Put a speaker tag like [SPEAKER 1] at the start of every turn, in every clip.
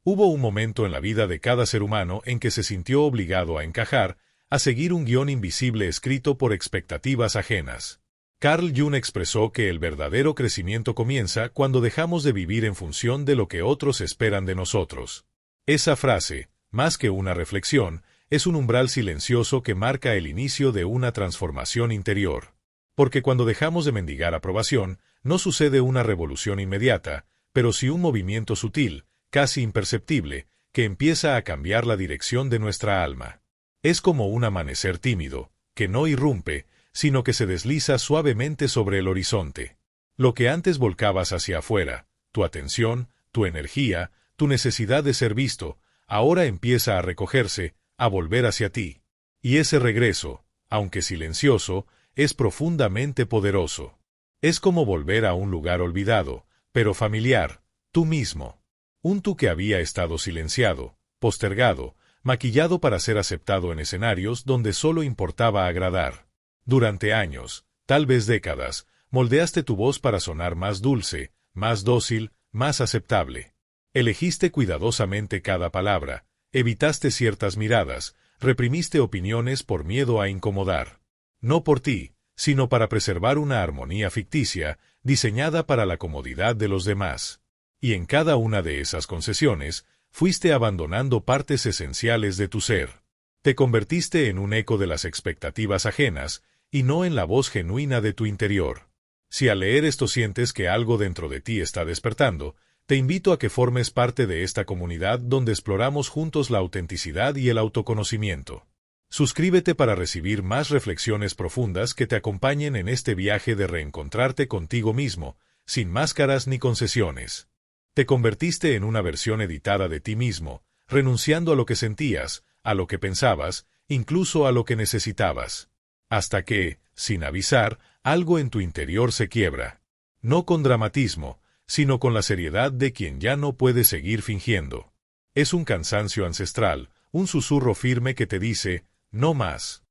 [SPEAKER 1] Hubo un momento en la vida de cada ser humano en que se sintió obligado a encajar, a seguir un guión invisible escrito por expectativas ajenas. Carl Jung expresó que el verdadero crecimiento comienza cuando dejamos de vivir en función de lo que otros esperan de nosotros. Esa frase, más que una reflexión, es un umbral silencioso que marca el inicio de una transformación interior. Porque cuando dejamos de mendigar aprobación, no sucede una revolución inmediata, pero sí un movimiento sutil, casi imperceptible, que empieza a cambiar la dirección de nuestra alma. Es como un amanecer tímido, que no irrumpe, sino que se desliza suavemente sobre el horizonte. Lo que antes volcabas hacia afuera, tu atención, tu energía, tu necesidad de ser visto, ahora empieza a recogerse, a volver hacia ti. Y ese regreso, aunque silencioso, es profundamente poderoso. Es como volver a un lugar olvidado, pero familiar, tú mismo. Un tú que había estado silenciado, postergado, maquillado para ser aceptado en escenarios donde solo importaba agradar. Durante años, tal vez décadas, moldeaste tu voz para sonar más dulce, más dócil, más aceptable. Elegiste cuidadosamente cada palabra, evitaste ciertas miradas, reprimiste opiniones por miedo a incomodar. No por ti, sino para preservar una armonía ficticia, diseñada para la comodidad de los demás. Y en cada una de esas concesiones, fuiste abandonando partes esenciales de tu ser. Te convertiste en un eco de las expectativas ajenas, y no en la voz genuina de tu interior. Si al leer esto sientes que algo dentro de ti está despertando, te invito a que formes parte de esta comunidad donde exploramos juntos la autenticidad y el autoconocimiento. Suscríbete para recibir más reflexiones profundas que te acompañen en este viaje de reencontrarte contigo mismo, sin máscaras ni concesiones. Te convertiste en una versión editada de ti mismo, renunciando a lo que sentías, a lo que pensabas, incluso a lo que necesitabas. Hasta que, sin avisar, algo en tu interior se quiebra. No con dramatismo, sino con la seriedad de quien ya no puede seguir fingiendo. Es un cansancio ancestral, un susurro firme que te dice, no más.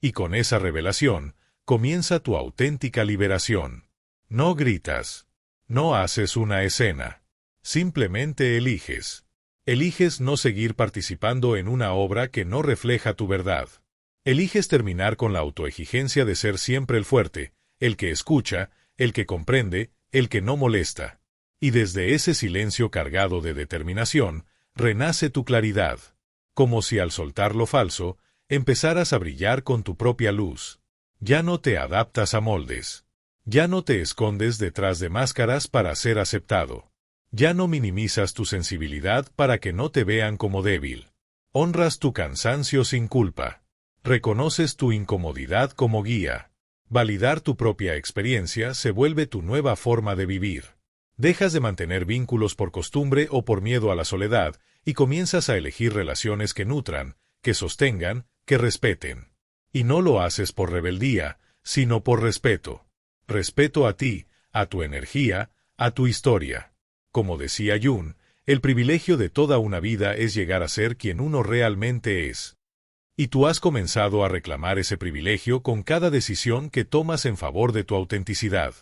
[SPEAKER 1] Y con esa revelación, comienza tu auténtica liberación. No gritas. No haces una escena. Simplemente eliges. Eliges no seguir participando en una obra que no refleja tu verdad. Eliges terminar con la autoexigencia de ser siempre el fuerte, el que escucha, el que comprende, el que no molesta. Y desde ese silencio cargado de determinación, renace tu claridad. Como si al soltar lo falso, empezaras a brillar con tu propia luz. Ya no te adaptas a moldes. Ya no te escondes detrás de máscaras para ser aceptado. Ya no minimizas tu sensibilidad para que no te vean como débil. Honras tu cansancio sin culpa. Reconoces tu incomodidad como guía. Validar tu propia experiencia se vuelve tu nueva forma de vivir. Dejas de mantener vínculos por costumbre o por miedo a la soledad y comienzas a elegir relaciones que nutran, que sostengan, que respeten. Y no lo haces por rebeldía, sino por respeto. Respeto a ti, a tu energía, a tu historia. Como decía Jung, el privilegio de toda una vida es llegar a ser quien uno realmente es. Y tú has comenzado a reclamar ese privilegio con cada decisión que tomas en favor de tu autenticidad.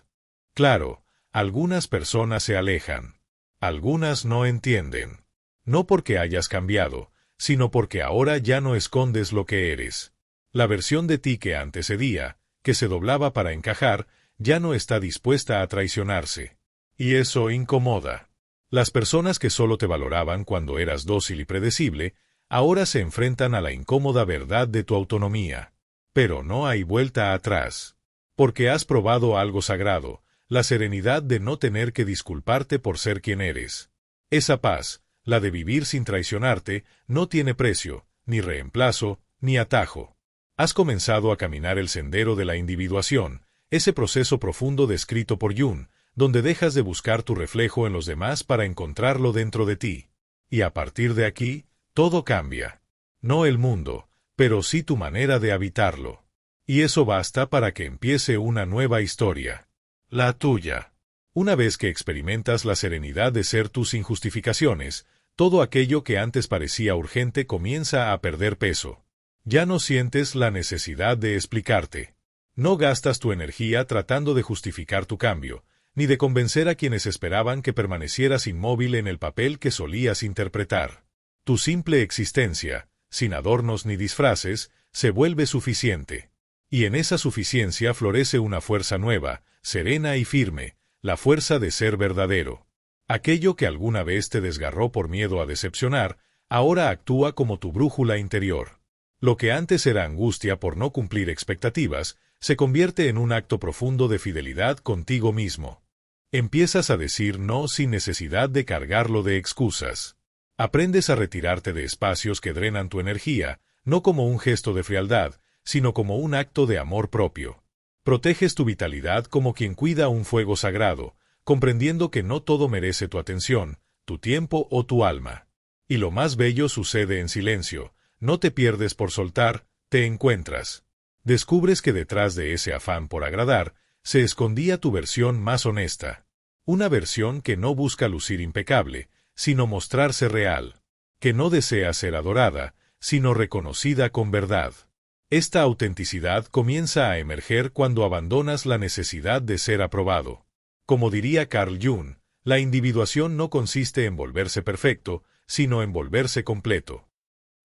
[SPEAKER 1] Claro, algunas personas se alejan. Algunas no entienden. No porque hayas cambiado, sino porque ahora ya no escondes lo que eres. La versión de ti que antes cedía, que se doblaba para encajar, ya no está dispuesta a traicionarse. Y eso incomoda. Las personas que solo te valoraban cuando eras dócil y predecible, ahora se enfrentan a la incómoda verdad de tu autonomía. Pero no hay vuelta atrás. Porque has probado algo sagrado, la serenidad de no tener que disculparte por ser quien eres. Esa paz, la de vivir sin traicionarte, no tiene precio, ni reemplazo, ni atajo. Has comenzado a caminar el sendero de la individuación, ese proceso profundo descrito por Jung, donde dejas de buscar tu reflejo en los demás para encontrarlo dentro de ti. Y a partir de aquí, todo cambia. No el mundo, pero sí tu manera de habitarlo. Y eso basta para que empiece una nueva historia. La tuya. Una vez que experimentas la serenidad de ser tú sin justificaciones, todo aquello que antes parecía urgente comienza a perder peso. Ya no sientes la necesidad de explicarte. No gastas tu energía tratando de justificar tu cambio, ni de convencer a quienes esperaban que permanecieras inmóvil en el papel que solías interpretar. Tu simple existencia, sin adornos ni disfraces, se vuelve suficiente. Y en esa suficiencia florece una fuerza nueva, serena y firme, la fuerza de ser verdadero. Aquello que alguna vez te desgarró por miedo a decepcionar, ahora actúa como tu brújula interior. Lo que antes era angustia por no cumplir expectativas, se convierte en un acto profundo de fidelidad contigo mismo. Empiezas a decir no sin necesidad de cargarlo de excusas. Aprendes a retirarte de espacios que drenan tu energía, no como un gesto de frialdad, sino como un acto de amor propio. Proteges tu vitalidad como quien cuida un fuego sagrado, comprendiendo que no todo merece tu atención, tu tiempo o tu alma. Y lo más bello sucede en silencio, no te pierdes por soltar, te encuentras. Descubres que detrás de ese afán por agradar, se escondía tu versión más honesta. Una versión que no busca lucir impecable, sino mostrarse real. Que no desea ser adorada, sino reconocida con verdad. Esta autenticidad comienza a emerger cuando abandonas la necesidad de ser aprobado. Como diría Carl Jung, la individuación no consiste en volverse perfecto, sino en volverse completo.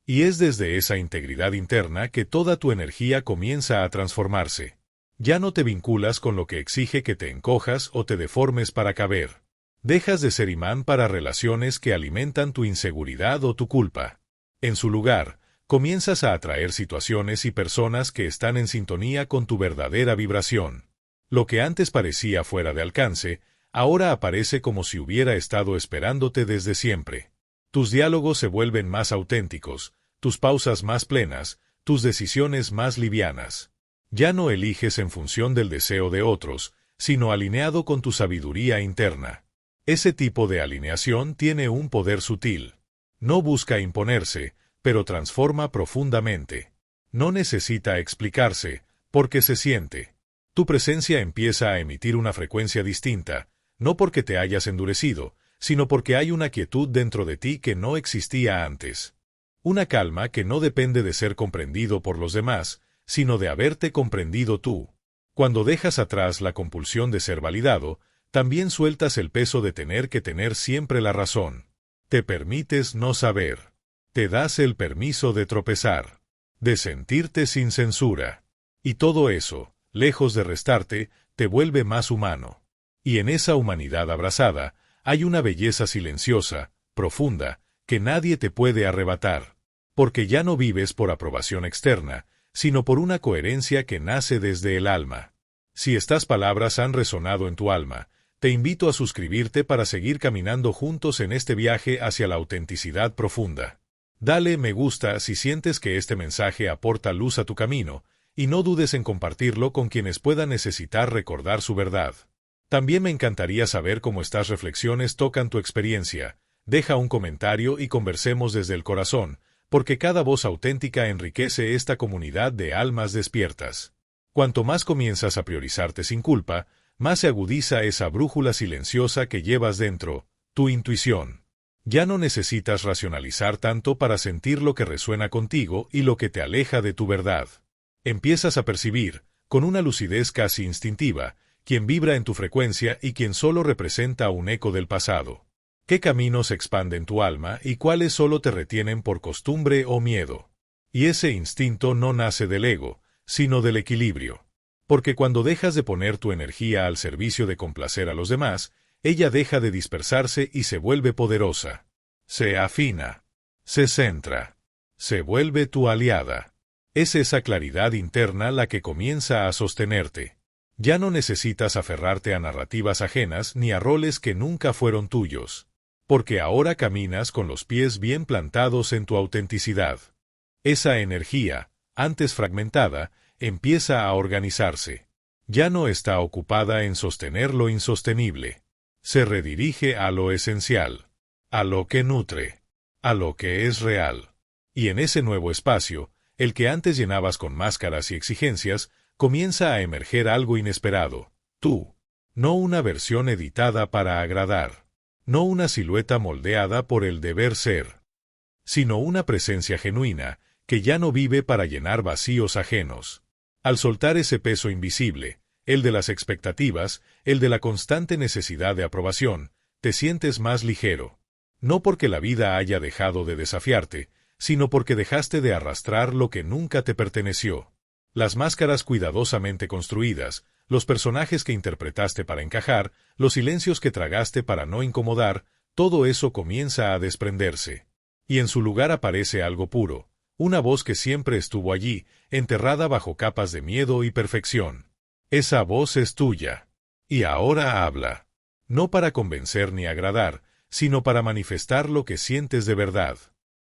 [SPEAKER 1] Y es desde esa integridad interna que toda tu energía comienza a transformarse. Ya no te vinculas con lo que exige que te encojas o te deformes para caber. Dejas de ser imán para relaciones que alimentan tu inseguridad o tu culpa. En su lugar, comienzas a atraer situaciones y personas que están en sintonía con tu verdadera vibración. Lo que antes parecía fuera de alcance, ahora aparece como si hubiera estado esperándote desde siempre. Tus diálogos se vuelven más auténticos, tus pausas más plenas, tus decisiones más livianas. Ya no eliges en función del deseo de otros, sino alineado con tu sabiduría interna. Ese tipo de alineación tiene un poder sutil. No busca imponerse, pero transforma profundamente. No necesita explicarse, porque se siente. Tu presencia empieza a emitir una frecuencia distinta, no porque te hayas endurecido, sino porque hay una quietud dentro de ti que no existía antes. Una calma que no depende de ser comprendido por los demás, sino de haberte comprendido tú. Cuando dejas atrás la compulsión de ser validado, también sueltas el peso de tener que tener siempre la razón. Te permites no saber. Te das el permiso de tropezar, de sentirte sin censura. Y todo eso, lejos de restarte, te vuelve más humano. Y en esa humanidad abrazada, hay una belleza silenciosa, profunda, que nadie te puede arrebatar. Porque ya no vives por aprobación externa, sino por una coherencia que nace desde el alma. Si estas palabras han resonado en tu alma, te invito a suscribirte para seguir caminando juntos en este viaje hacia la autenticidad profunda. Dale me gusta si sientes que este mensaje aporta luz a tu camino, y no dudes en compartirlo con quienes puedan necesitar recordar su verdad. También me encantaría saber cómo estas reflexiones tocan tu experiencia. Deja un comentario y conversemos desde el corazón, porque cada voz auténtica enriquece esta comunidad de almas despiertas. Cuanto más comienzas a priorizarte sin culpa, más se agudiza esa brújula silenciosa que llevas dentro, tu intuición. Ya no necesitas racionalizar tanto para sentir lo que resuena contigo y lo que te aleja de tu verdad. Empiezas a percibir, con una lucidez casi instintiva, quien vibra en tu frecuencia y quien solo representa un eco del pasado. ¿Qué caminos expanden tu alma y cuáles solo te retienen por costumbre o miedo? Y ese instinto no nace del ego, sino del equilibrio. Porque cuando dejas de poner tu energía al servicio de complacer a los demás, ella deja de dispersarse y se vuelve poderosa. Se afina. Se centra. Se vuelve tu aliada. Es esa claridad interna la que comienza a sostenerte. Ya no necesitas aferrarte a narrativas ajenas ni a roles que nunca fueron tuyos. Porque ahora caminas con los pies bien plantados en tu autenticidad. Esa energía, antes fragmentada, empieza a organizarse. Ya no está ocupada en sostener lo insostenible. Se redirige a lo esencial, a lo que nutre, a lo que es real. Y en ese nuevo espacio, el que antes llenabas con máscaras y exigencias, comienza a emerger algo inesperado. Tú. No una versión editada para agradar. No una silueta moldeada por el deber ser. Sino una presencia genuina, que ya no vive para llenar vacíos ajenos. Al soltar ese peso invisible, el de las expectativas, el de la constante necesidad de aprobación, te sientes más ligero. No porque la vida haya dejado de desafiarte, sino porque dejaste de arrastrar lo que nunca te perteneció. Las máscaras cuidadosamente construidas, los personajes que interpretaste para encajar, los silencios que tragaste para no incomodar, todo eso comienza a desprenderse. Y en su lugar aparece algo puro, una voz que siempre estuvo allí, enterrada bajo capas de miedo y perfección. Esa voz es tuya. Y ahora habla. No para convencer ni agradar, sino para manifestar lo que sientes de verdad.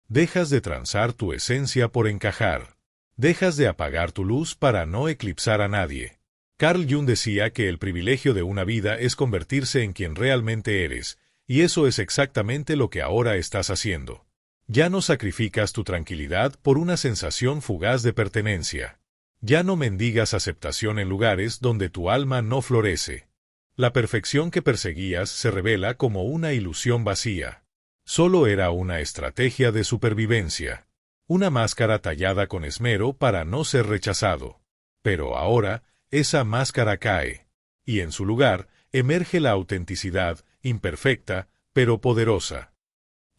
[SPEAKER 1] Dejas de transar tu esencia por encajar. Dejas de apagar tu luz para no eclipsar a nadie. Carl Jung decía que el privilegio de una vida es convertirse en quien realmente eres, y eso es exactamente lo que ahora estás haciendo. Ya no sacrificas tu tranquilidad por una sensación fugaz de pertenencia. Ya no mendigas aceptación en lugares donde tu alma no florece. La perfección que perseguías se revela como una ilusión vacía. Solo era una estrategia de supervivencia. Una máscara tallada con esmero para no ser rechazado. Pero ahora, esa máscara cae. Y en su lugar, emerge la autenticidad, imperfecta, pero poderosa.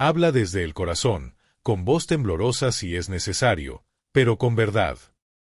[SPEAKER 1] Habla desde el corazón, con voz temblorosa si es necesario, pero con verdad.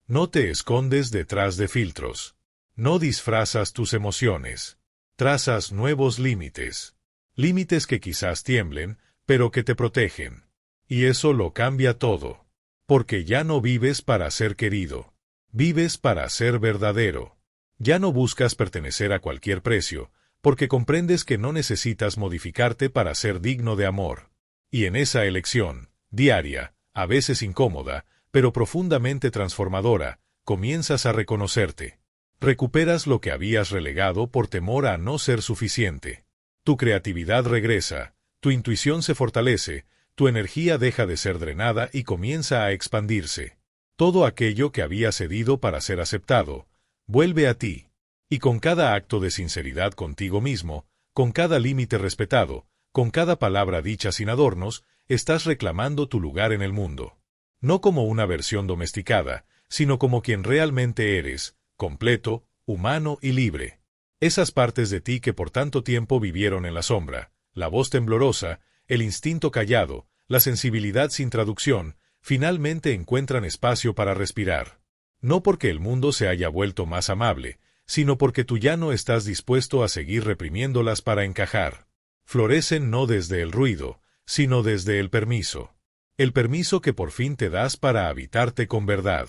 [SPEAKER 1] No te escondes detrás de filtros. No disfrazas tus emociones. Trazas nuevos límites. Límites que quizás tiemblen, pero que te protegen. Y eso lo cambia todo. Porque ya no vives para ser querido. Vives para ser verdadero. Ya no buscas pertenecer a cualquier precio, porque comprendes que no necesitas modificarte para ser digno de amor. Y en esa elección, diaria, a veces incómoda, pero profundamente transformadora, comienzas a reconocerte. Recuperas lo que habías relegado por temor a no ser suficiente. Tu creatividad regresa, tu intuición se fortalece, tu energía deja de ser drenada y comienza a expandirse. Todo aquello que había cedido para ser aceptado, vuelve a ti. Y con cada acto de sinceridad contigo mismo, con cada límite respetado, con cada palabra dicha sin adornos, estás reclamando tu lugar en el mundo. No como una versión domesticada, sino como quien realmente eres, completo, humano y libre. Esas partes de ti que por tanto tiempo vivieron en la sombra, la voz temblorosa, el instinto callado, la sensibilidad sin traducción, finalmente encuentran espacio para respirar. No porque el mundo se haya vuelto más amable, sino porque tú ya no estás dispuesto a seguir reprimiéndolas para encajar. Florecen no desde el ruido, sino desde el permiso. El permiso que por fin te das para habitarte con verdad.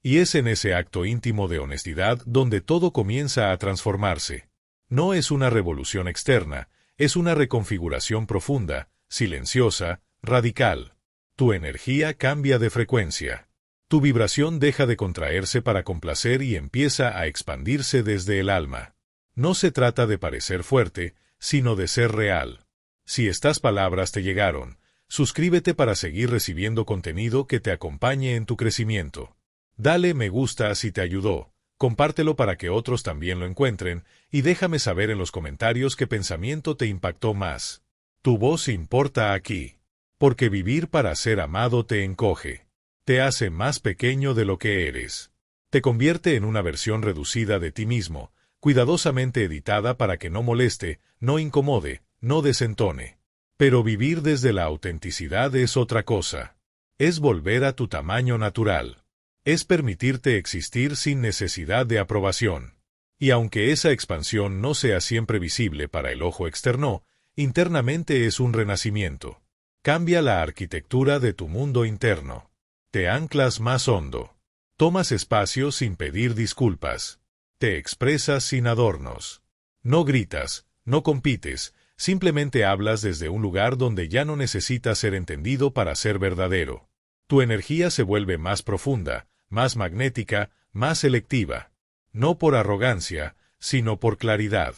[SPEAKER 1] Y es en ese acto íntimo de honestidad donde todo comienza a transformarse. No es una revolución externa, es una reconfiguración profunda, silenciosa, radical. Tu energía cambia de frecuencia. Tu vibración deja de contraerse para complacer y empieza a expandirse desde el alma. No se trata de parecer fuerte, sino de ser real. Si estas palabras te llegaron, suscríbete para seguir recibiendo contenido que te acompañe en tu crecimiento. Dale me gusta si te ayudó, compártelo para que otros también lo encuentren, y déjame saber en los comentarios qué pensamiento te impactó más. Tu voz importa aquí. Porque vivir para ser amado te encoge. Te hace más pequeño de lo que eres. Te convierte en una versión reducida de ti mismo, cuidadosamente editada para que no moleste, no incomode, no desentone. Pero vivir desde la autenticidad es otra cosa. Es volver a tu tamaño natural. Es permitirte existir sin necesidad de aprobación. Y aunque esa expansión no sea siempre visible para el ojo externo, internamente es un renacimiento. Cambia la arquitectura de tu mundo interno. Te anclas más hondo. Tomas espacio sin pedir disculpas. Te expresas sin adornos. No gritas, no compites, simplemente hablas desde un lugar donde ya no necesitas ser entendido para ser verdadero. Tu energía se vuelve más profunda, más magnética, más selectiva. No por arrogancia, sino por claridad.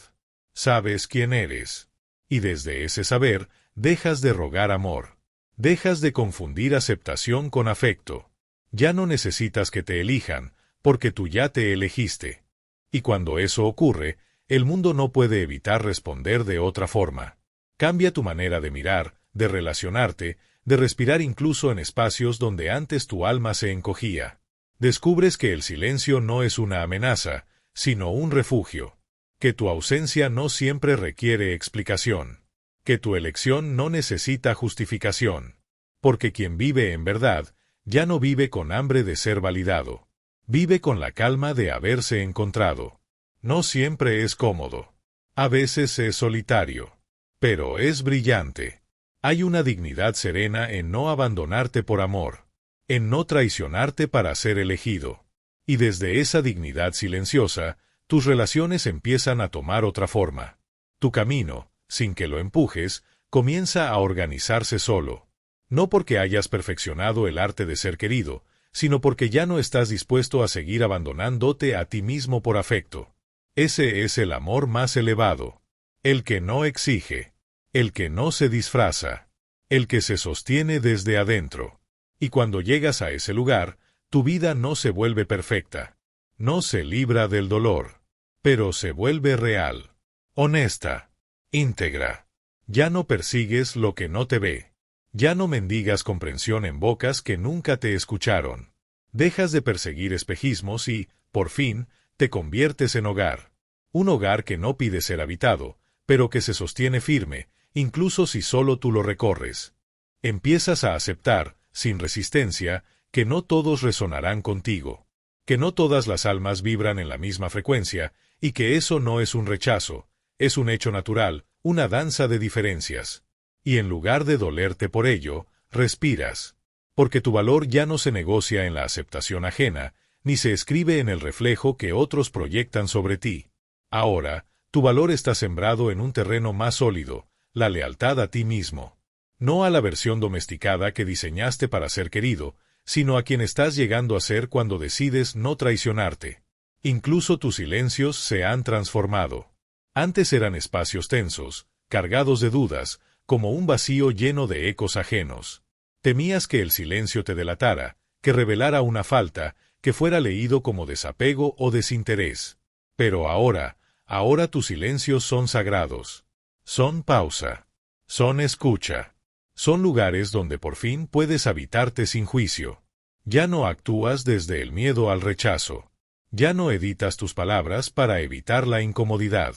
[SPEAKER 1] Sabes quién eres. Y desde ese saber, dejas de rogar amor. Dejas de confundir aceptación con afecto. Ya no necesitas que te elijan, porque tú ya te elegiste. Y cuando eso ocurre, el mundo no puede evitar responder de otra forma. Cambia tu manera de mirar, de relacionarte, de respirar incluso en espacios donde antes tu alma se encogía. Descubres que el silencio no es una amenaza, sino un refugio. Que tu ausencia no siempre requiere explicación. Que tu elección no necesita justificación. Porque quien vive en verdad, ya no vive con hambre de ser validado. Vive con la calma de haberse encontrado. No siempre es cómodo. A veces es solitario. Pero es brillante. Hay una dignidad serena en no abandonarte por amor. En no traicionarte para ser elegido. Y desde esa dignidad silenciosa, tus relaciones empiezan a tomar otra forma. Tu camino, sin que lo empujes, comienza a organizarse solo. No porque hayas perfeccionado el arte de ser querido, sino porque ya no estás dispuesto a seguir abandonándote a ti mismo por afecto. Ese es el amor más elevado. El que no exige. El que no se disfraza. El que se sostiene desde adentro. Y cuando llegas a ese lugar, tu vida no se vuelve perfecta. No se libra del dolor. Pero se vuelve real. Honesta. Íntegra. Ya no persigues lo que no te ve. Ya no mendigas comprensión en bocas que nunca te escucharon. Dejas de perseguir espejismos y, por fin, te conviertes en hogar. Un hogar que no pide ser habitado, pero que se sostiene firme, incluso si solo tú lo recorres. Empiezas a aceptar, sin resistencia, que no todos resonarán contigo, que no todas las almas vibran en la misma frecuencia, y que eso no es un rechazo, es un hecho natural, una danza de diferencias. Y en lugar de dolerte por ello, respiras. Porque tu valor ya no se negocia en la aceptación ajena, ni se escribe en el reflejo que otros proyectan sobre ti. Ahora, tu valor está sembrado en un terreno más sólido, la lealtad a ti mismo. No a la versión domesticada que diseñaste para ser querido, sino a quien estás llegando a ser cuando decides no traicionarte. Incluso tus silencios se han transformado. Antes eran espacios tensos, cargados de dudas, como un vacío lleno de ecos ajenos. Temías que el silencio te delatara, que revelara una falta, que fuera leído como desapego o desinterés. Pero ahora tus silencios son sagrados. Son pausa. Son escucha. Son lugares donde por fin puedes habitarte sin juicio. Ya no actúas desde el miedo al rechazo. Ya no editas tus palabras para evitar la incomodidad.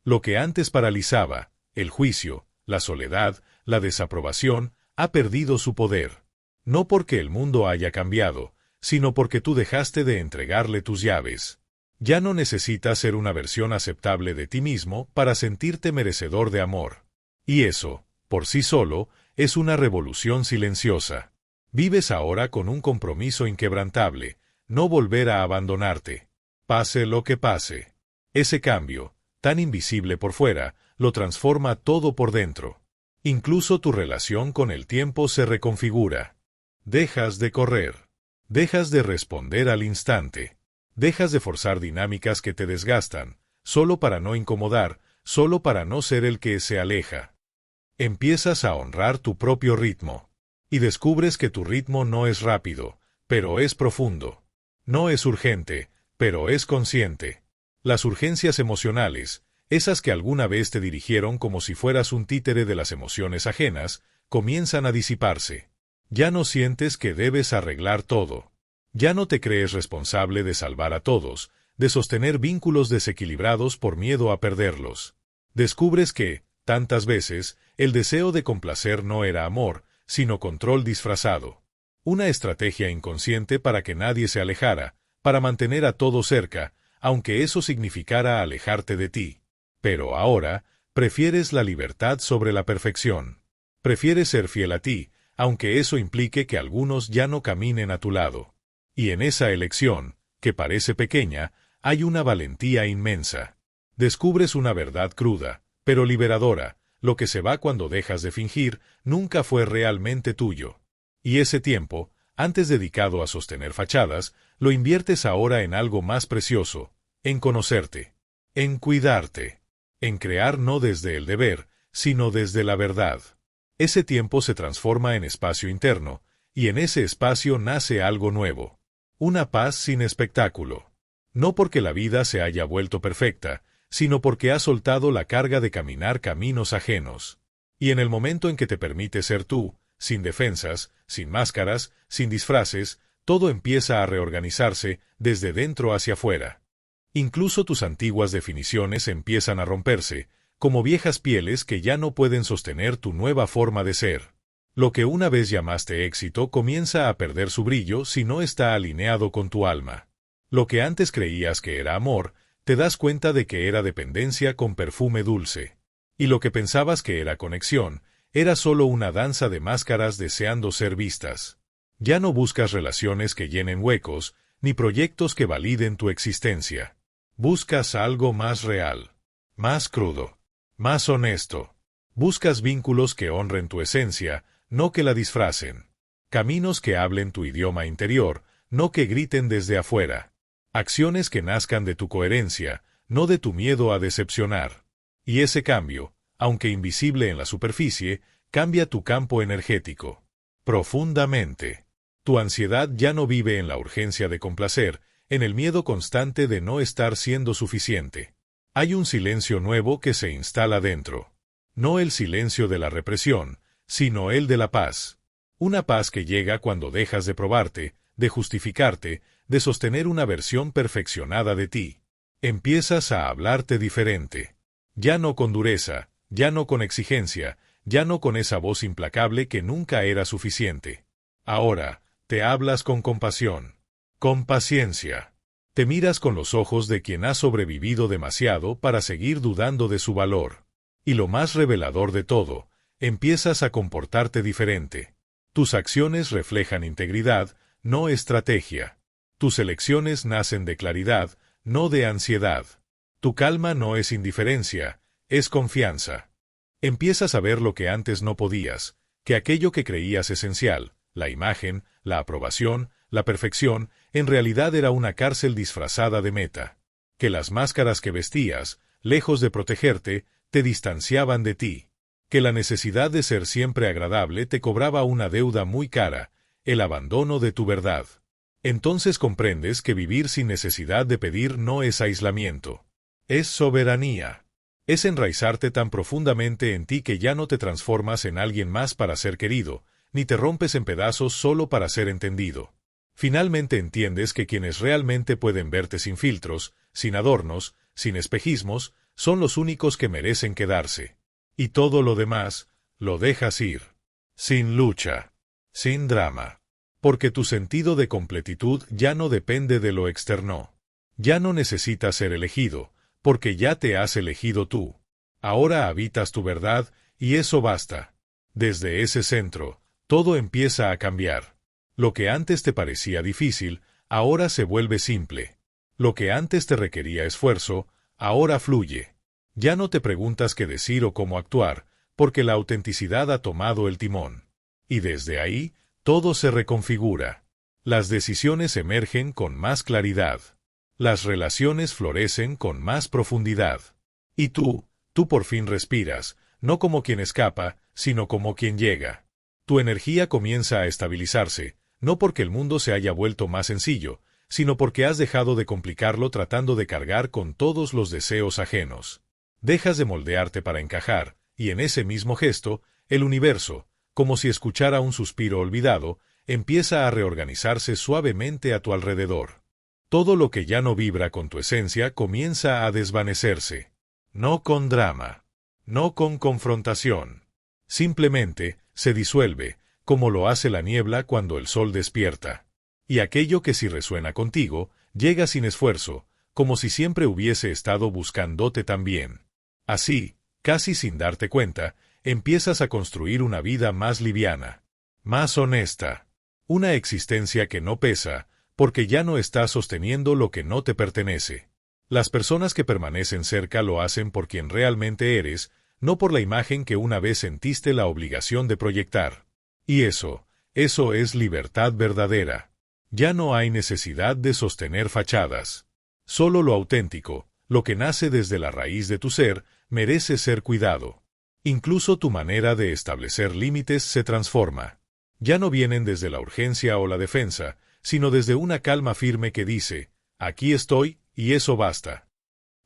[SPEAKER 1] Lo que antes paralizaba, el juicio, la soledad, la desaprobación, ha perdido su poder. No porque el mundo haya cambiado, sino porque tú dejaste de entregarle tus llaves. Ya no necesitas ser una versión aceptable de ti mismo para sentirte merecedor de amor. Y eso, por sí solo, es una revolución silenciosa. Vives ahora con un compromiso inquebrantable, no volver a abandonarte. Pase lo que pase. Ese cambio, tan invisible por fuera, lo transforma todo por dentro. Incluso tu relación con el tiempo se reconfigura. Dejas de correr. Dejas de responder al instante. Dejas de forzar dinámicas que te desgastan, solo para no incomodar, solo para no ser el que se aleja. Empiezas a honrar tu propio ritmo. Y descubres que tu ritmo no es rápido, pero es profundo. No es urgente, pero es consciente. Las urgencias emocionales, esas que alguna vez te dirigieron como si fueras un títere de las emociones ajenas, comienzan a disiparse. Ya no sientes que debes arreglar todo. Ya no te crees responsable de salvar a todos, de sostener vínculos desequilibrados por miedo a perderlos. Descubres que, tantas veces, el deseo de complacer no era amor, sino control disfrazado. Una estrategia inconsciente para que nadie se alejara, para mantener a todos cerca, aunque eso significara alejarte de ti. Pero ahora, prefieres la libertad sobre la perfección. Prefieres ser fiel a ti, aunque eso implique que algunos ya no caminen a tu lado. Y en esa elección, que parece pequeña, hay una valentía inmensa. Descubres una verdad cruda, pero liberadora: lo que se va cuando dejas de fingir nunca fue realmente tuyo. Y ese tiempo, antes dedicado a sostener fachadas, lo inviertes ahora en algo más precioso, en conocerte, en cuidarte, en crear no desde el deber, sino desde la verdad. Ese tiempo se transforma en espacio interno, y en ese espacio nace algo nuevo. Una paz sin espectáculo. No porque la vida se haya vuelto perfecta, sino porque has soltado la carga de caminar caminos ajenos. Y en el momento en que te permites ser tú, sin defensas, sin máscaras, sin disfraces, todo empieza a reorganizarse desde dentro hacia afuera. Incluso tus antiguas definiciones empiezan a romperse, como viejas pieles que ya no pueden sostener tu nueva forma de ser. Lo que una vez llamaste éxito comienza a perder su brillo si no está alineado con tu alma. Lo que antes creías que era amor, te das cuenta de que era dependencia con perfume dulce. Y lo que pensabas que era conexión, era solo una danza de máscaras deseando ser vistas. Ya no buscas relaciones que llenen huecos, ni proyectos que validen tu existencia. Buscas algo más real, más crudo, más honesto. Buscas vínculos que honren tu esencia, no que la disfracen. Caminos que hablen tu idioma interior, no que griten desde afuera. Acciones que nazcan de tu coherencia, no de tu miedo a decepcionar. Y ese cambio, aunque invisible en la superficie, cambia tu campo energético. Profundamente. Tu ansiedad ya no vive en la urgencia de complacer, en el miedo constante de no estar siendo suficiente. Hay un silencio nuevo que se instala dentro. No el silencio de la represión, sino el de la paz. Una paz que llega cuando dejas de probarte, de justificarte, de sostener una versión perfeccionada de ti. Empiezas a hablarte diferente. Ya no con dureza, ya no con exigencia, ya no con esa voz implacable que nunca era suficiente. Ahora, te hablas con compasión. Con paciencia. Te miras con los ojos de quien ha sobrevivido demasiado para seguir dudando de su valor. Y lo más revelador de todo, empiezas a comportarte diferente. Tus acciones reflejan integridad, no estrategia. Tus elecciones nacen de claridad, no de ansiedad. Tu calma no es indiferencia, es confianza. Empiezas a ver lo que antes no podías, que aquello que creías esencial, la imagen, la aprobación, la perfección, en realidad era una cárcel disfrazada de meta. Que las máscaras que vestías, lejos de protegerte, te distanciaban de ti. Que la necesidad de ser siempre agradable te cobraba una deuda muy cara, el abandono de tu verdad. Entonces comprendes que vivir sin necesidad de pedir no es aislamiento. Es soberanía. Es enraizarte tan profundamente en ti que ya no te transformas en alguien más para ser querido, ni te rompes en pedazos solo para ser entendido. Finalmente entiendes que quienes realmente pueden verte sin filtros, sin adornos, sin espejismos, son los únicos que merecen quedarse. Y todo lo demás, lo dejas ir. Sin lucha. Sin drama. Porque tu sentido de completitud ya no depende de lo externo. Ya no necesitas ser elegido, porque ya te has elegido tú. Ahora habitas tu verdad, y eso basta. Desde ese centro, todo empieza a cambiar. Lo que antes te parecía difícil, ahora se vuelve simple. Lo que antes te requería esfuerzo, ahora fluye. Ya no te preguntas qué decir o cómo actuar, porque la autenticidad ha tomado el timón. Y desde ahí, todo se reconfigura. Las decisiones emergen con más claridad. Las relaciones florecen con más profundidad. Y tú por fin respiras, no como quien escapa, sino como quien llega. Tu energía comienza a estabilizarse, no porque el mundo se haya vuelto más sencillo, sino porque has dejado de complicarlo tratando de cargar con todos los deseos ajenos. Dejas de moldearte para encajar, y en ese mismo gesto, el universo, como si escuchara un suspiro olvidado, empieza a reorganizarse suavemente a tu alrededor. Todo lo que ya no vibra con tu esencia comienza a desvanecerse. No con drama. No con confrontación. Simplemente, se disuelve, como lo hace la niebla cuando el sol despierta. Y aquello que sí resuena contigo, llega sin esfuerzo, como si siempre hubiese estado buscándote también. Así, casi sin darte cuenta, empiezas a construir una vida más liviana, más honesta, una existencia que no pesa, porque ya no estás sosteniendo lo que no te pertenece. Las personas que permanecen cerca lo hacen por quien realmente eres, no por la imagen que una vez sentiste la obligación de proyectar. Y eso es libertad verdadera. Ya no hay necesidad de sostener fachadas. Solo lo auténtico, lo que nace desde la raíz de tu ser, merece ser cuidado. Incluso tu manera de establecer límites se transforma. Ya no vienen desde la urgencia o la defensa, sino desde una calma firme que dice, aquí estoy, y eso basta.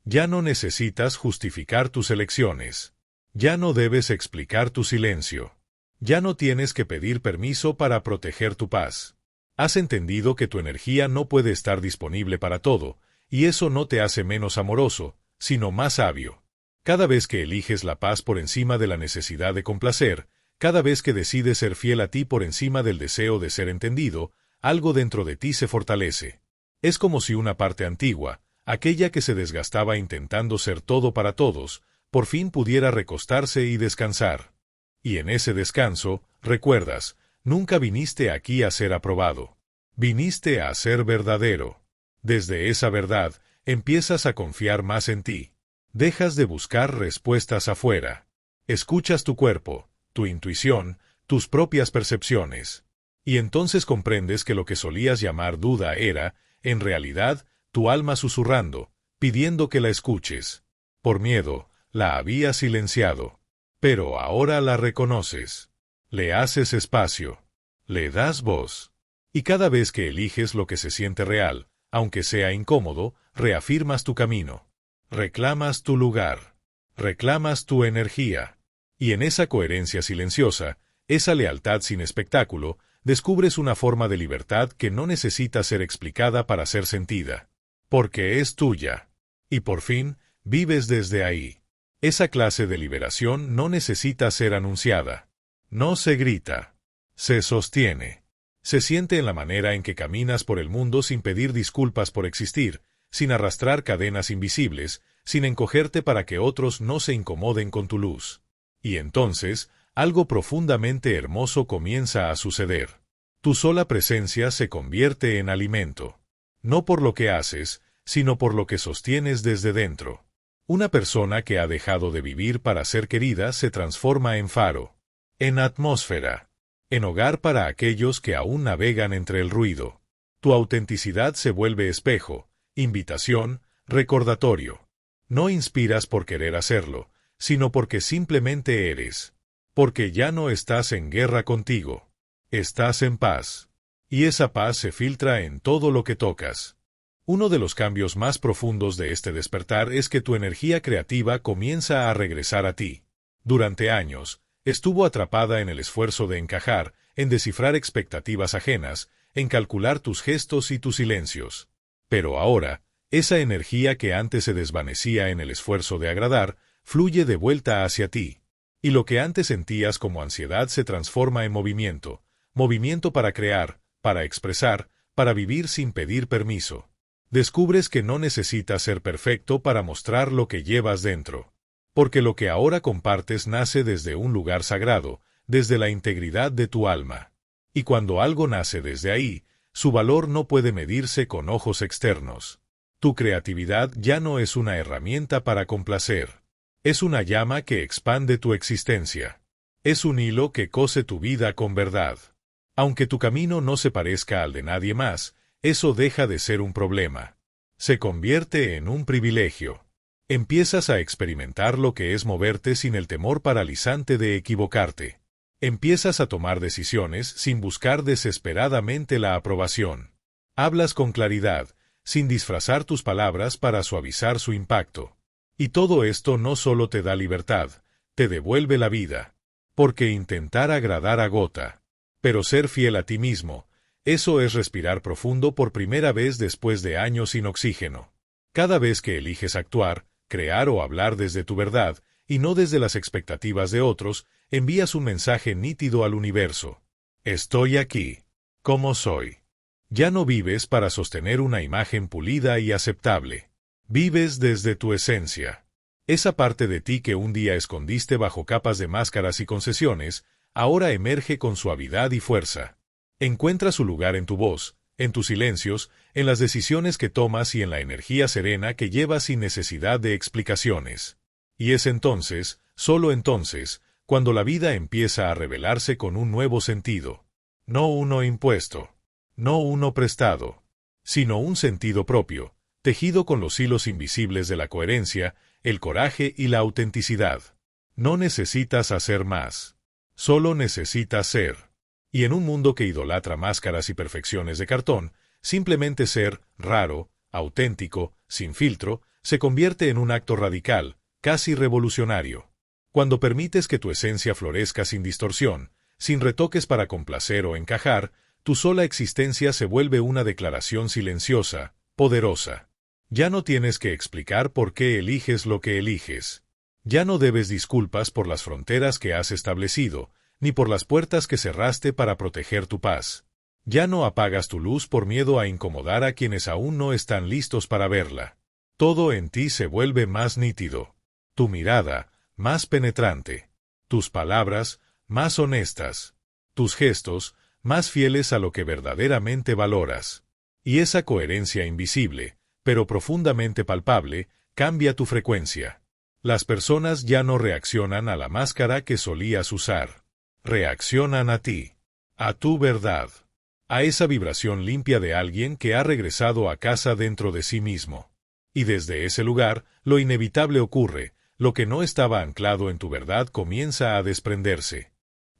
[SPEAKER 1] Ya no necesitas justificar tus elecciones. Ya no debes explicar tu silencio. Ya no tienes que pedir permiso para proteger tu paz. Has entendido que tu energía no puede estar disponible para todo, y eso no te hace menos amoroso, sino más sabio. Cada vez que eliges la paz por encima de la necesidad de complacer, cada vez que decides ser fiel a ti por encima del deseo de ser entendido, algo dentro de ti se fortalece. Es como si una parte antigua, aquella que se desgastaba intentando ser todo para todos, por fin pudiera recostarse y descansar. Y en ese descanso, recuerdas, nunca viniste aquí a ser aprobado. Viniste a ser verdadero. Desde esa verdad, empiezas a confiar más en ti. Dejas de buscar respuestas afuera. Escuchas tu cuerpo, tu intuición, tus propias percepciones. Y entonces comprendes que lo que solías llamar duda era, en realidad, tu alma susurrando, pidiendo que la escuches. Por miedo, la habías silenciado. Pero ahora la reconoces. Le haces espacio. Le das voz. Y cada vez que eliges lo que se siente real, aunque sea incómodo, reafirmas tu camino. Reclamas tu lugar. Reclamas tu energía. Y en esa coherencia silenciosa, esa lealtad sin espectáculo, descubres una forma de libertad que no necesita ser explicada para ser sentida. Porque es tuya. Y por fin, vives desde ahí. Esa clase de liberación no necesita ser anunciada. No se grita. Se sostiene. Se siente en la manera en que caminas por el mundo sin pedir disculpas por existir, sin arrastrar cadenas invisibles, sin encogerte para que otros no se incomoden con tu luz. Y entonces, algo profundamente hermoso comienza a suceder. Tu sola presencia se convierte en alimento. No por lo que haces, sino por lo que sostienes desde dentro. Una persona que ha dejado de vivir para ser querida se transforma en faro, en atmósfera, en hogar para aquellos que aún navegan entre el ruido. Tu autenticidad se vuelve espejo, invitación, recordatorio. No inspiras por querer hacerlo, sino porque simplemente eres. Porque ya no estás en guerra contigo. Estás en paz. Y esa paz se filtra en todo lo que tocas. Uno de los cambios más profundos de este despertar es que tu energía creativa comienza a regresar a ti. Durante años, estuvo atrapada en el esfuerzo de encajar, en descifrar expectativas ajenas, en calcular tus gestos y tus silencios. Pero ahora, esa energía que antes se desvanecía en el esfuerzo de agradar, fluye de vuelta hacia ti. Y lo que antes sentías como ansiedad se transforma en movimiento. Movimiento para crear, para expresar, para vivir sin pedir permiso. Descubres que no necesitas ser perfecto para mostrar lo que llevas dentro. Porque lo que ahora compartes nace desde un lugar sagrado, desde la integridad de tu alma. Y cuando algo nace desde ahí, su valor no puede medirse con ojos externos. Tu creatividad ya no es una herramienta para complacer. Es una llama que expande tu existencia. Es un hilo que cose tu vida con verdad. Aunque tu camino no se parezca al de nadie más, eso deja de ser un problema. Se convierte en un privilegio. Empiezas a experimentar lo que es moverte sin el temor paralizante de equivocarte. Empiezas a tomar decisiones sin buscar desesperadamente la aprobación. Hablas con claridad, sin disfrazar tus palabras para suavizar su impacto. Y todo esto no solo te da libertad, te devuelve la vida. Porque intentar agradar agota. Pero ser fiel a ti mismo, eso es respirar profundo por primera vez después de años sin oxígeno. Cada vez que eliges actuar, crear o hablar desde tu verdad, y no desde las expectativas de otros, envías un mensaje nítido al universo. Estoy aquí. Como soy. Ya no vives para sostener una imagen pulida y aceptable. Vives desde tu esencia. Esa parte de ti que un día escondiste bajo capas de máscaras y concesiones, ahora emerge con suavidad y fuerza. Encuentra su lugar en tu voz, en tus silencios, en las decisiones que tomas y en la energía serena que llevas sin necesidad de explicaciones. Y es entonces, solo entonces, cuando la vida empieza a revelarse con un nuevo sentido. No uno impuesto, no uno prestado, sino un sentido propio, tejido con los hilos invisibles de la coherencia, el coraje y la autenticidad. No necesitas hacer más. Solo necesitas ser. Y en un mundo que idolatra máscaras y perfecciones de cartón, simplemente ser, raro, auténtico, sin filtro, se convierte en un acto radical, casi revolucionario. Cuando permites que tu esencia florezca sin distorsión, sin retoques para complacer o encajar, tu sola existencia se vuelve una declaración silenciosa, poderosa. Ya no tienes que explicar por qué eliges lo que eliges. Ya no debes disculpas por las fronteras que has establecido, ni por las puertas que cerraste para proteger tu paz. Ya no apagas tu luz por miedo a incomodar a quienes aún no están listos para verla. Todo en ti se vuelve más nítido. Tu mirada, más penetrante. Tus palabras, más honestas. Tus gestos, más fieles a lo que verdaderamente valoras. Y esa coherencia invisible, pero profundamente palpable, cambia tu frecuencia. Las personas ya no reaccionan a la máscara que solías usar. Reaccionan a ti. A tu verdad. A esa vibración limpia de alguien que ha regresado a casa dentro de sí mismo. Y desde ese lugar, lo inevitable ocurre, lo que no estaba anclado en tu verdad comienza a desprenderse.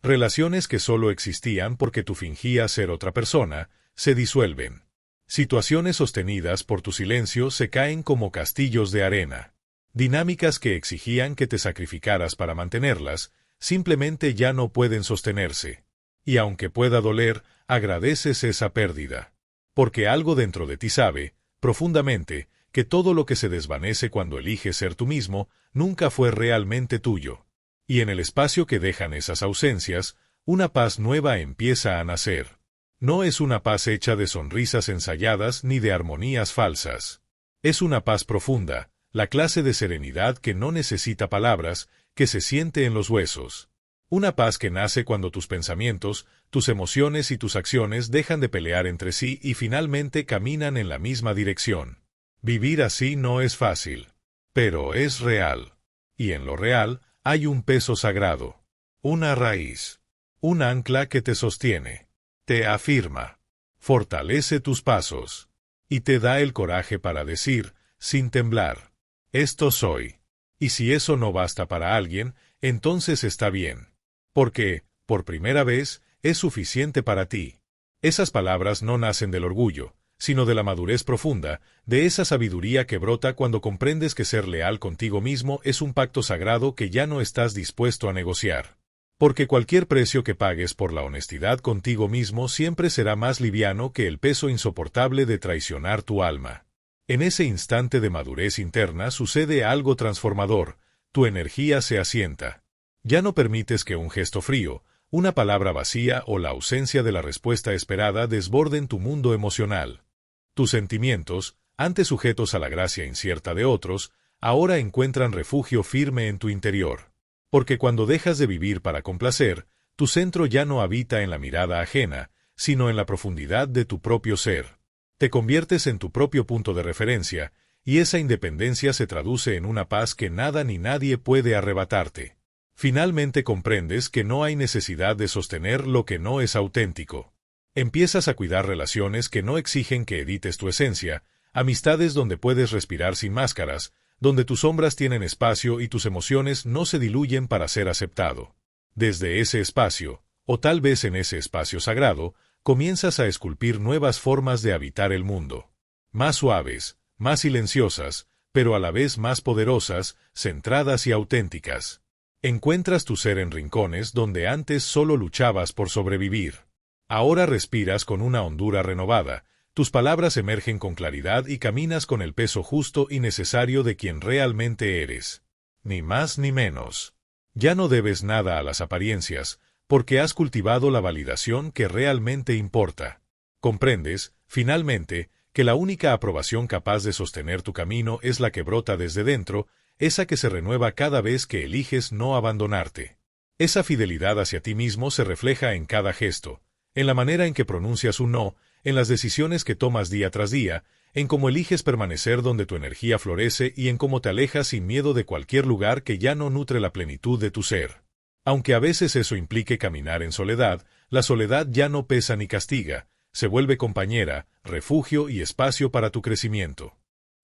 [SPEAKER 1] Relaciones que solo existían porque tú fingías ser otra persona, se disuelven. Situaciones sostenidas por tu silencio se caen como castillos de arena. Dinámicas que exigían que te sacrificaras para mantenerlas, simplemente ya no pueden sostenerse. Y aunque pueda doler, agradeces esa pérdida. Porque algo dentro de ti sabe, profundamente, que todo lo que se desvanece cuando eliges ser tú mismo, nunca fue realmente tuyo. Y en el espacio que dejan esas ausencias, una paz nueva empieza a nacer. No es una paz hecha de sonrisas ensayadas ni de armonías falsas. Es una paz profunda, la clase de serenidad que no necesita palabras, que se siente en los huesos. Una paz que nace cuando tus pensamientos, tus emociones y tus acciones dejan de pelear entre sí y finalmente caminan en la misma dirección. Vivir así no es fácil, pero es real. Y en lo real hay un peso sagrado, una raíz, un ancla que te sostiene, te afirma, fortalece tus pasos, y te da el coraje para decir, sin temblar, esto soy. Y si eso no basta para alguien, entonces está bien. Porque, por primera vez, es suficiente para ti. Esas palabras no nacen del orgullo, sino de la madurez profunda, de esa sabiduría que brota cuando comprendes que ser leal contigo mismo es un pacto sagrado que ya no estás dispuesto a negociar. Porque cualquier precio que pagues por la honestidad contigo mismo siempre será más liviano que el peso insoportable de traicionar tu alma. En ese instante de madurez interna sucede algo transformador, tu energía se asienta. Ya no permites que un gesto frío, una palabra vacía o la ausencia de la respuesta esperada desborden tu mundo emocional. Tus sentimientos, antes sujetos a la gracia incierta de otros, ahora encuentran refugio firme en tu interior. Porque cuando dejas de vivir para complacer, tu centro ya no habita en la mirada ajena, sino en la profundidad de tu propio ser. Te conviertes en tu propio punto de referencia, y esa independencia se traduce en una paz que nada ni nadie puede arrebatarte. Finalmente comprendes que no hay necesidad de sostener lo que no es auténtico. Empiezas a cuidar relaciones que no exigen que edites tu esencia, amistades donde puedes respirar sin máscaras, donde tus sombras tienen espacio y tus emociones no se diluyen para ser aceptado. Desde ese espacio, o tal vez en ese espacio sagrado, comienzas a esculpir nuevas formas de habitar el mundo. Más suaves, más silenciosas, pero a la vez más poderosas, centradas y auténticas. Encuentras tu ser en rincones donde antes solo luchabas por sobrevivir. Ahora respiras con una hondura renovada, tus palabras emergen con claridad y caminas con el peso justo y necesario de quien realmente eres. Ni más ni menos. Ya no debes nada a las apariencias, porque has cultivado la validación que realmente importa. Comprendes, finalmente, que la única aprobación capaz de sostener tu camino es la que brota desde dentro, esa que se renueva cada vez que eliges no abandonarte. Esa fidelidad hacia ti mismo se refleja en cada gesto, en la manera en que pronuncias un no, en las decisiones que tomas día tras día, en cómo eliges permanecer donde tu energía florece y en cómo te alejas sin miedo de cualquier lugar que ya no nutre la plenitud de tu ser. Aunque a veces eso implique caminar en soledad, la soledad ya no pesa ni castiga, se vuelve compañera, refugio y espacio para tu crecimiento.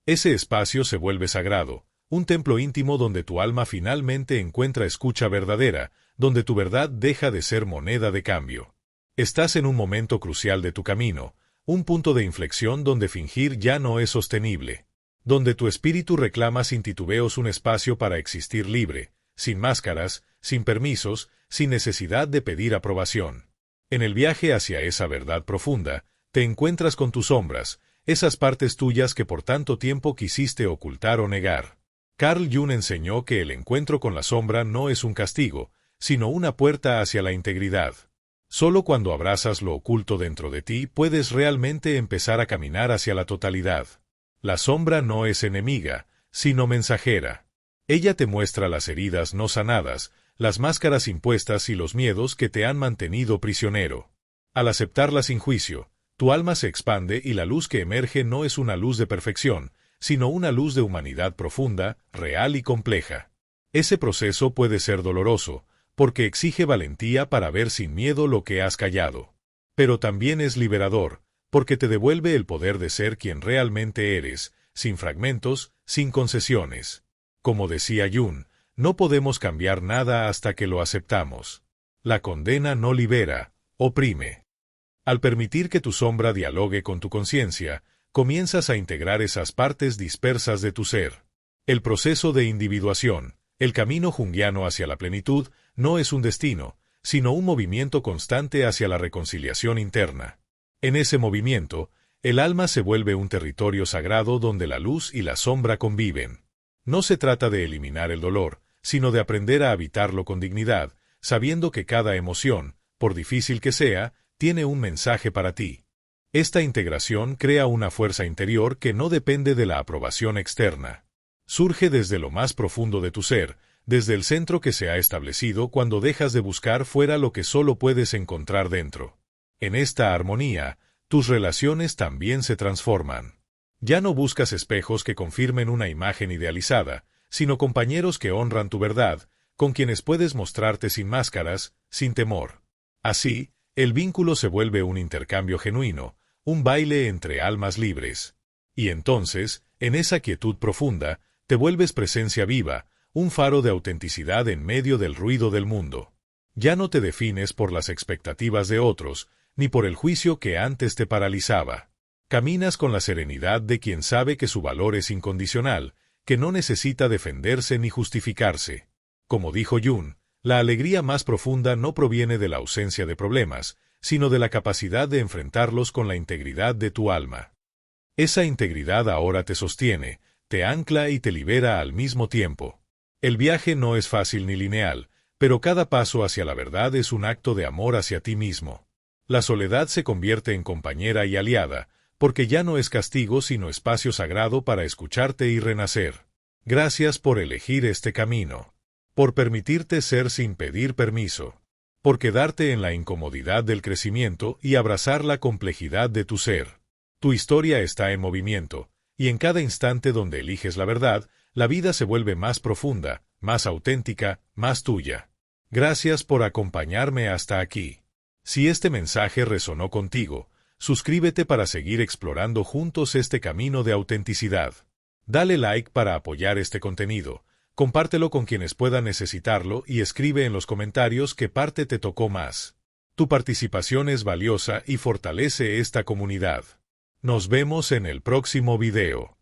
[SPEAKER 1] Ese espacio se vuelve sagrado, un templo íntimo donde tu alma finalmente encuentra escucha verdadera, donde tu verdad deja de ser moneda de cambio. Estás en un momento crucial de tu camino, un punto de inflexión donde fingir ya no es sostenible, donde tu espíritu reclama sin titubeos un espacio para existir libre, sin máscaras, sin permisos, sin necesidad de pedir aprobación. En el viaje hacia esa verdad profunda, te encuentras con tus sombras, esas partes tuyas que por tanto tiempo quisiste ocultar o negar. Carl Jung enseñó que el encuentro con la sombra no es un castigo, sino una puerta hacia la integridad. Solo cuando abrazas lo oculto dentro de ti puedes realmente empezar a caminar hacia la totalidad. La sombra no es enemiga, sino mensajera. Ella te muestra las heridas no sanadas, las máscaras impuestas y los miedos que te han mantenido prisionero. Al aceptarla sin juicio, tu alma se expande y la luz que emerge no es una luz de perfección, sino una luz de humanidad profunda, real y compleja. Ese proceso puede ser doloroso, porque exige valentía para ver sin miedo lo que has callado. Pero también es liberador, porque te devuelve el poder de ser quien realmente eres, sin fragmentos, sin concesiones. Como decía Jung, no podemos cambiar nada hasta que lo aceptamos. La condena no libera, oprime. Al permitir que tu sombra dialogue con tu conciencia, comienzas a integrar esas partes dispersas de tu ser. El proceso de individuación, el camino junguiano hacia la plenitud, no es un destino, sino un movimiento constante hacia la reconciliación interna. En ese movimiento, el alma se vuelve un territorio sagrado donde la luz y la sombra conviven. No se trata de eliminar el dolor, sino de aprender a habitarlo con dignidad, sabiendo que cada emoción, por difícil que sea, tiene un mensaje para ti. Esta integración crea una fuerza interior que no depende de la aprobación externa. Surge desde lo más profundo de tu ser, desde el centro que se ha establecido cuando dejas de buscar fuera lo que solo puedes encontrar dentro. En esta armonía, tus relaciones también se transforman. Ya no buscas espejos que confirmen una imagen idealizada, sino compañeros que honran tu verdad, con quienes puedes mostrarte sin máscaras, sin temor. Así, el vínculo se vuelve un intercambio genuino, un baile entre almas libres. Y entonces, en esa quietud profunda, te vuelves presencia viva, un faro de autenticidad en medio del ruido del mundo. Ya no te defines por las expectativas de otros, ni por el juicio que antes te paralizaba. Caminas con la serenidad de quien sabe que su valor es incondicional, que no necesita defenderse ni justificarse. Como dijo Jung, la alegría más profunda no proviene de la ausencia de problemas, sino de la capacidad de enfrentarlos con la integridad de tu alma. Esa integridad ahora te sostiene, te ancla y te libera al mismo tiempo. El viaje no es fácil ni lineal, pero cada paso hacia la verdad es un acto de amor hacia ti mismo. La soledad se convierte en compañera y aliada, porque ya no es castigo sino espacio sagrado para escucharte y renacer. Gracias por elegir este camino. Por permitirte ser sin pedir permiso. Por quedarte en la incomodidad del crecimiento y abrazar la complejidad de tu ser. Tu historia está en movimiento, y en cada instante donde eliges la verdad, la vida se vuelve más profunda, más auténtica, más tuya. Gracias por acompañarme hasta aquí. Si este mensaje resonó contigo, suscríbete para seguir explorando juntos este camino de autenticidad. Dale like para apoyar este contenido. Compártelo con quienes puedan necesitarlo y escribe en los comentarios qué parte te tocó más. Tu participación es valiosa y fortalece esta comunidad. Nos vemos en el próximo video.